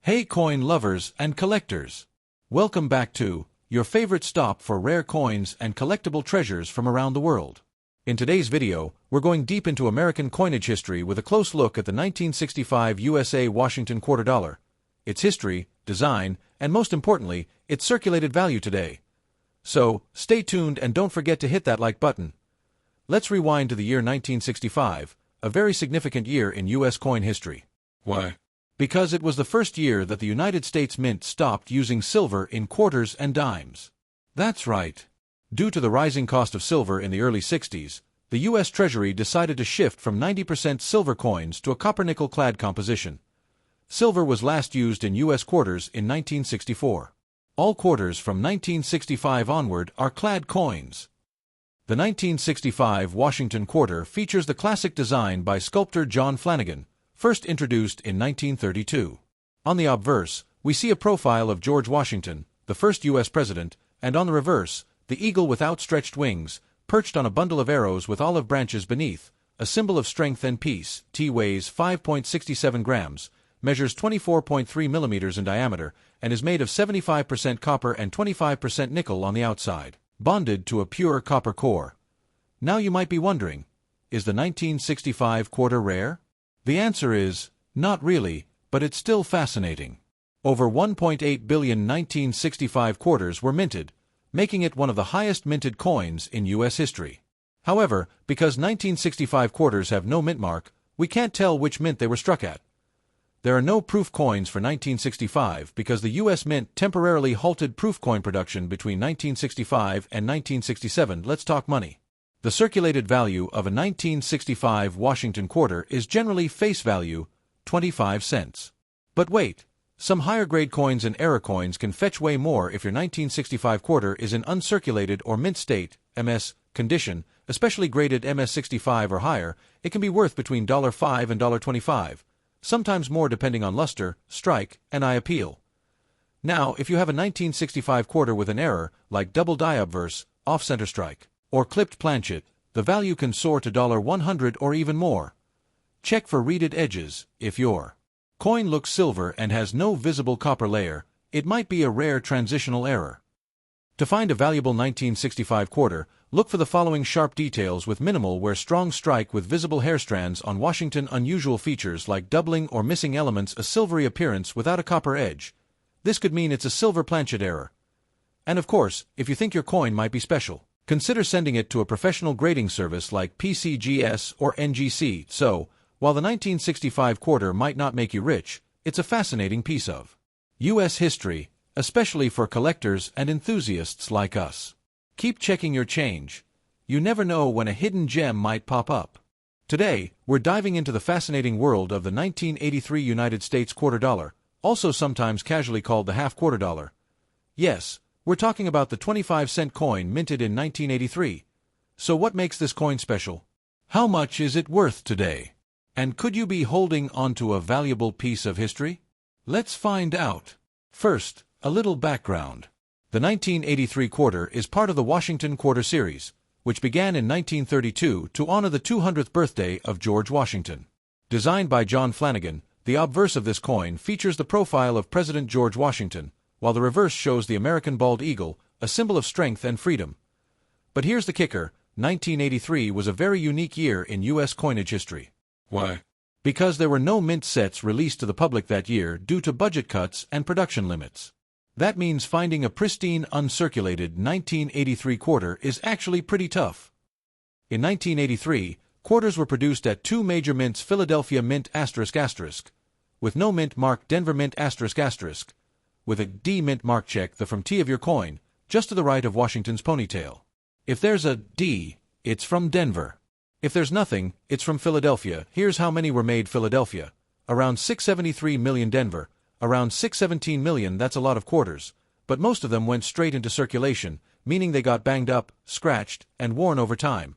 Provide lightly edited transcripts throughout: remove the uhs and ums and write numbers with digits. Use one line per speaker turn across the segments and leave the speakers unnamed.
Hey coin lovers and collectors! Welcome back to your favorite stop for rare coins and collectible treasures from around the world. In today's video, we're going deep into American coinage history with a close look at the 1965 USA Washington quarter dollar, its history, design, and most importantly, its circulated value today. So, stay tuned and don't forget to hit that like button. Let's rewind to the year 1965, a very significant year in US coin history.
Why?
Because it was the first year that the United States Mint stopped using silver in quarters and dimes. That's right. Due to the rising cost of silver in the early 60s, the U.S. Treasury decided to shift from 90% silver coins to a copper-nickel-clad composition. Silver was last used in U.S. quarters in 1964. All quarters from 1965 onward are clad coins. The 1965 Washington quarter features the classic design by sculptor John Flanagan, first introduced in 1932. On the obverse, we see a profile of George Washington, the first U.S. president, and on the reverse, the eagle with outstretched wings, perched on a bundle of arrows with olive branches beneath, a symbol of strength and peace. T weighs 5.67 grams, measures 24.3 millimeters in diameter, and is made of 75% copper and 25% nickel on the outside, bonded to a pure copper core. Now you might be wondering, is the 1965 quarter rare? The answer is, not really, but it's still fascinating. Over 1.8 billion 1965 quarters were minted, making it one of the highest minted coins in U.S. history. However, because 1965 quarters have no mint mark, we can't tell which mint they were struck at. There are no proof coins for 1965 because the U.S. Mint temporarily halted proof coin production between 1965 and 1967. Let's talk money. The circulated value of a 1965 Washington quarter is generally face value, 25 cents. But wait, some higher-grade coins and era coins can fetch way more if your 1965 quarter is in uncirculated or mint state, MS, condition, especially graded MS65 or higher. It can be worth between $5 and $25, sometimes more depending on luster, strike, and eye appeal. Now, if you have a 1965 quarter with an error, like double die obverse, off-center strike, or clipped planchet, the value can soar to $100 or even more. Check for reeded edges. If your coin looks silver and has no visible copper layer, it might be a rare transitional error. To find a valuable 1965 quarter, look for the following sharp details with minimal wear: strong strike with visible hair strands on Washington, unusual features like doubling or missing elements, a silvery appearance without a copper edge. This could mean it's a silver planchet error. And of course, if you think your coin might be special, consider sending it to a professional grading service like PCGS or NGC. So, while the 1965 quarter might not make you rich, it's a fascinating piece of U.S. history, especially for collectors and enthusiasts like us. Keep checking your change. You never know when a hidden gem might pop up. Today, we're diving into the fascinating world of the 1983 United States quarter dollar, also sometimes casually called the half quarter dollar. Yes, we're talking about the 25-cent coin minted in 1983. So what makes this coin special? How much is it worth today? And could you be holding onto a valuable piece of history? Let's find out. First, a little background. The 1983 quarter is part of the Washington Quarter Series, which began in 1932 to honor the 200th birthday of George Washington. Designed by John Flanagan, the obverse of this coin features the profile of President George Washington, while the reverse shows the American bald eagle, a symbol of strength and freedom. But here's the kicker: 1983 was a very unique year in U.S. coinage history.
Why?
Because there were no mint sets released to the public that year due to budget cuts and production limits. That means finding a pristine, uncirculated 1983 quarter is actually pretty tough. In 1983, quarters were produced at two major mints: Philadelphia Mint ***, with no mint mark; Denver Mint ***, with a D mint mark. Check the from T of your coin, just to the right of Washington's ponytail. If there's a D, it's from Denver. If there's nothing, it's from Philadelphia. Here's how many were made: Philadelphia, around 673 million; Denver, around 617 million. That's a lot of quarters, but most of them went straight into circulation, meaning they got banged up, scratched, and worn over time.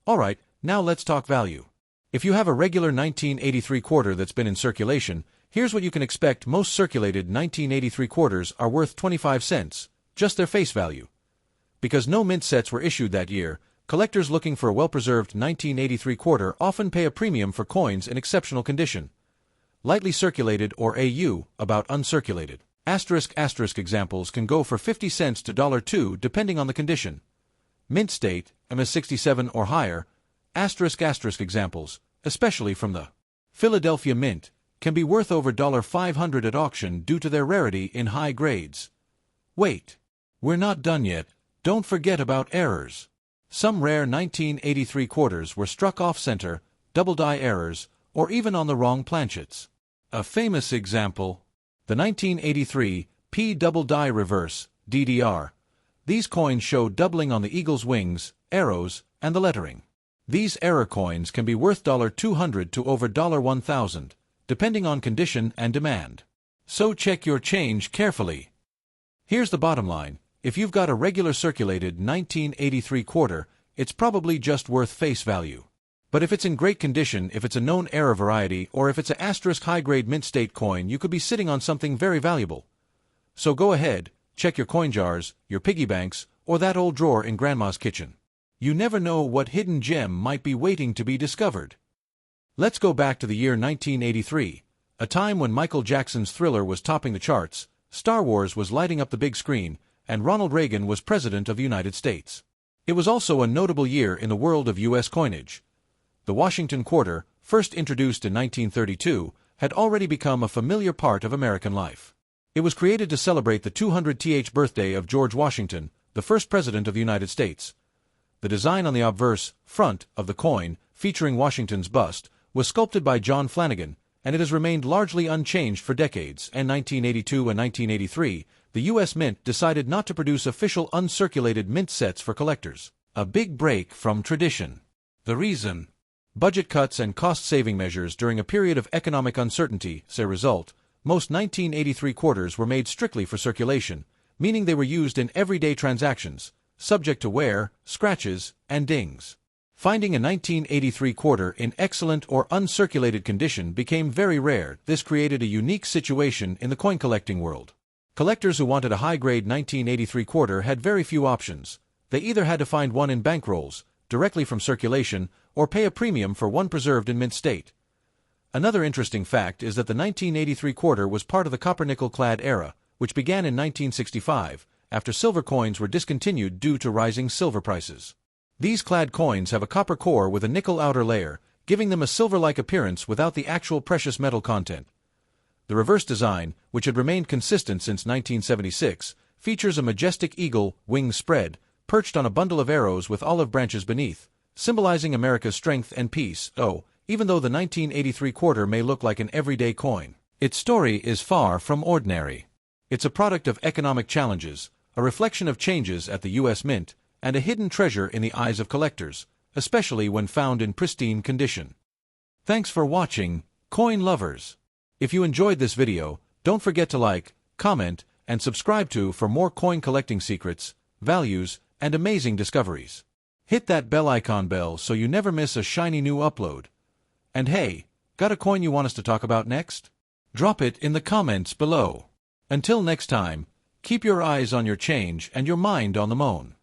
Alright, now let's talk value. If you have a regular 1983 quarter that's been in circulation, here's what you can expect: most circulated 1983 quarters are worth 25 cents, just their face value. Because no mint sets were issued that year, collectors looking for a well-preserved 1983 quarter often pay a premium for coins in exceptional condition. lightly circulated, or AU, about uncirculated. *** examples can go for 50 cents to $2 depending on the condition. Mint state, MS67 or higher. *** examples, especially from the Philadelphia Mint, can be worth over $500 at auction due to their rarity in high grades. Wait, we're not done yet. Don't forget about errors. Some rare 1983 quarters were struck off-center, double-die errors, or even on the wrong planchets. A famous example, the 1983 P double-die reverse, DDR. These coins show doubling on the eagle's wings, arrows, and the lettering. These error coins can be worth $200 to over $1,000, depending on condition and demand. So check your change carefully. Here's the bottom line. If you've got a regular circulated 1983 quarter, it's probably just worth face value. But if it's in great condition, if it's a known error variety, or if it's a * high-grade mint state coin, you could be sitting on something very valuable. So go ahead, check your coin jars, your piggy banks, or that old drawer in Grandma's kitchen. You never know what hidden gem might be waiting to be discovered. Let's go back to the year 1983, a time when Michael Jackson's Thriller was topping the charts, Star Wars was lighting up the big screen, and Ronald Reagan was President of the United States. It was also a notable year in the world of U.S. coinage. The Washington quarter, first introduced in 1932, had already become a familiar part of American life. It was created to celebrate the 200th birthday of George Washington, the first President of the United States. The design on the obverse, front, of the coin, featuring Washington's bust, was sculpted by John Flanagan, and it has remained largely unchanged for decades. In 1982 and 1983, the U.S. Mint decided not to produce official uncirculated mint sets for collectors. A big break from tradition. The reason? Budget cuts and cost-saving measures during a period of economic uncertainty. As a result, most 1983 quarters were made strictly for circulation, meaning they were used in everyday transactions, subject to wear, scratches, and dings. Finding a 1983 quarter in excellent or uncirculated condition became very rare. This created a unique situation in the coin collecting world. Collectors who wanted a high-grade 1983 quarter had very few options. They either had to find one in bank rolls, directly from circulation, or pay a premium for one preserved in mint state. Another interesting fact is that the 1983 quarter was part of the copper-nickel-clad era, which began in 1965, after silver coins were discontinued due to rising silver prices. These clad coins have a copper core with a nickel outer layer, giving them a silver-like appearance without the actual precious metal content. The reverse design, which had remained consistent since 1976, features a majestic eagle, wings spread, perched on a bundle of arrows with olive branches beneath, symbolizing America's strength and peace. Even though the 1983 quarter may look like an everyday coin, its story is far from ordinary. It's a product of economic challenges, a reflection of changes at the U.S. Mint, and a hidden treasure in the eyes of collectors, especially when found in pristine condition. Thanks for watching, coin lovers. If you enjoyed this video, don't forget to like, comment, and subscribe for more coin collecting secrets, values, and amazing discoveries. Hit that bell icon so you never miss a shiny new upload. And hey, got a coin you want us to talk about next? Drop it in the comments below. Until next time, keep your eyes on your change and your mind on the moan.